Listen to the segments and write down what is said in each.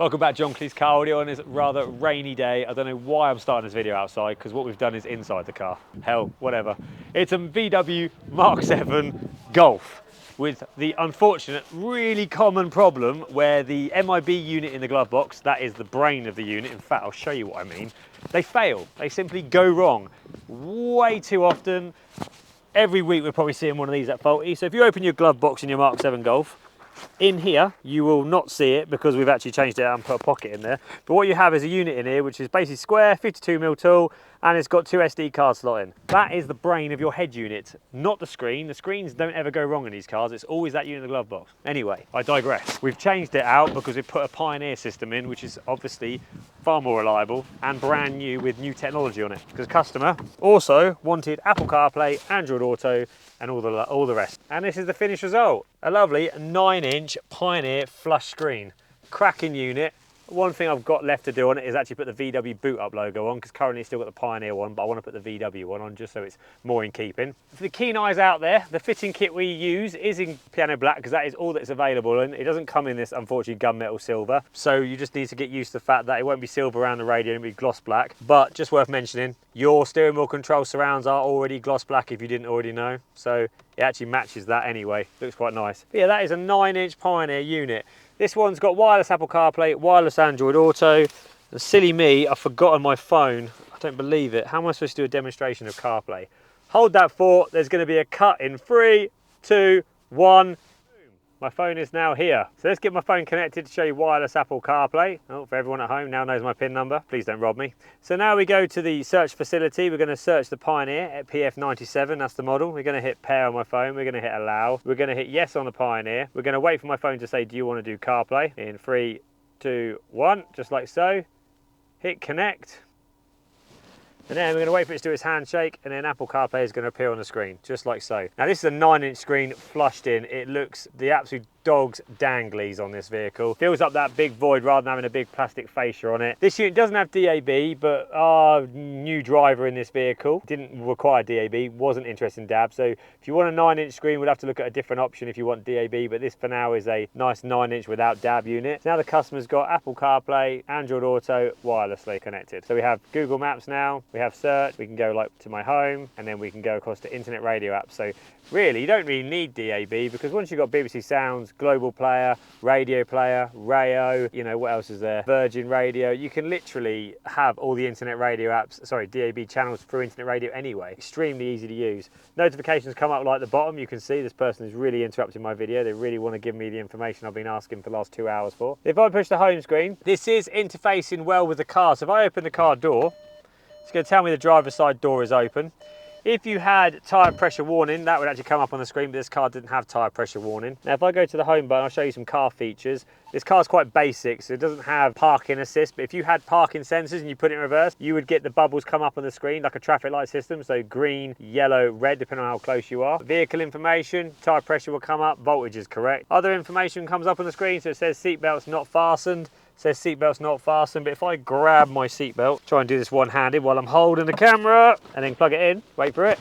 Welcome back, John Cleese Car Audio on this rather rainy day. I don't know why I'm starting this video outside, because what we've done is inside the car. Hell, whatever. It's a VW Mark 7 Golf with the unfortunate, really common problem where the MIB unit in the glove box, that is the brain of the unit, in fact I'll show you what I mean, they fail. They simply go wrong way too often. Every week we're probably seeing one of these at faulty. So if you open your glove box in your Mark 7 Golf, in here you will not see it because we've actually changed it out and put a pocket in there, but what you have is a unit in here which is basically square, 52mm tool, and it's got two SD card slot in. That is the brain of your head unit, not the screen. The screens don't ever go wrong in these cars, it's always that unit in the glove box. Anyway, I digress. We've changed it out because we put a Pioneer system in, which is obviously far more reliable and brand new with new technology on it, because customer also wanted Apple CarPlay, Android Auto and all the rest. And this is the finished result. A lovely 9-inch Pioneer flush screen. Cracking unit. One thing I've got left to do on it is actually put the VW boot up logo on, because currently it's still got the Pioneer one, but I want to put the VW one on just so it's more in keeping. For the keen eyes out there, the fitting kit we use is in piano black because that is all that's available, and it doesn't come in this unfortunately gunmetal silver. So you just need to get used to the fact that it won't be silver around the radio, it'll be gloss black. But just worth mentioning, your steering wheel control surrounds are already gloss black if you didn't already know. So it actually matches that anyway. Looks quite nice. But yeah, that is a 9-inch Pioneer unit. This one's got wireless Apple CarPlay, wireless Android Auto. And silly me, I've forgotten my phone. I don't believe it. How am I supposed to do a demonstration of CarPlay? Hold that thought. There's going to be a cut in 3, 2, 1. My phone is now here. So let's get my phone connected to show you wireless Apple CarPlay. Oh, for everyone at home now knows my PIN number. Please don't rob me. So now we go to the search facility. We're going to search the Pioneer at PF97. That's the model. We're going to hit pair on my phone. We're going to hit allow. We're going to hit yes on the Pioneer. We're going to wait for my phone to say, do you want to do CarPlay? In 3, 2, 1, just like so. Hit connect. And then we're going to wait for it to do its handshake, and then Apple CarPlay is going to appear on the screen, just like so. Now this is a 9-inch screen flushed in. It looks the absolute dog's danglies on this vehicle. Fills up that big void rather than having a big plastic fascia on it. This unit doesn't have DAB, but our new driver in this vehicle didn't require DAB, wasn't interested in DAB. So if you want a 9-inch screen, we'll have to look at a different option if you want DAB, but this for now is a nice 9-inch without DAB unit. So now the customer's got Apple CarPlay, Android Auto, wirelessly connected. So we have Google Maps now, we have search, we can go like to my home, and then we can go across to internet radio apps. So really, you don't really need DAB, because once you've got BBC Sounds, Global Player, Radio Player, Rayo, you know, what else is there? Virgin Radio. You can literally have all the internet radio apps, sorry, DAB channels through internet radio anyway. Extremely easy to use. Notifications come up like the bottom. You can see this person is really interrupting my video. They really want to give me the information I've been asking for the last 2 hours for. If I push the home screen, this is interfacing well with the car. So if I open the car door, it's going to tell me the driver's side door is open. If you had tyre pressure warning, that would actually come up on the screen, but this car didn't have tyre pressure warning. Now if I go to the home button, I'll show you some car features. This car's quite basic, so it doesn't have parking assist, but if you had parking sensors and you put it in reverse, you would get the bubbles come up on the screen like a traffic light system, so green, yellow, red, depending on how close you are. Vehicle information, tyre pressure will come up, voltage is correct. Other information comes up on the screen, so it says seatbelts not fastened. Says seatbelt's not fastened, but if I grab my seatbelt, try and do this one-handed while I'm holding the camera, and then plug it in, wait for it,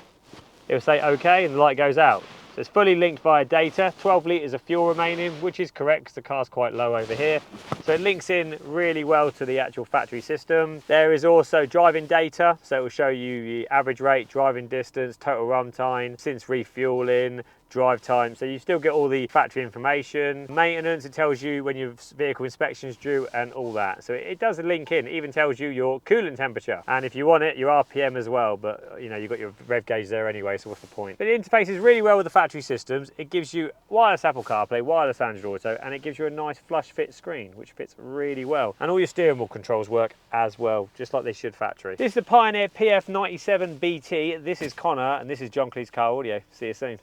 it'll say okay, and the light goes out. So it's fully linked via data, 12 litres of fuel remaining, which is correct because the car's quite low over here. So it links in really well to the actual factory system. There is also driving data, so it will show you the average rate, driving distance, total run time, since refueling, drive time, so you still get all the factory information. Maintenance, it tells you when your vehicle inspection is due and all that. So it does link in, it even tells you your coolant temperature, and if you want it, your RPM as well, but you know, you've got your rev gauge there anyway, so what's the point? But it interfaces really well with the factory systems. It gives you wireless Apple CarPlay, wireless Android Auto, and it gives you a nice flush fit screen, which fits really well. And all your steering wheel controls work as well, just like they should factory. This is the Pioneer PF97 BT. This is Connor, and this is John Cleese Car Audio. See you soon.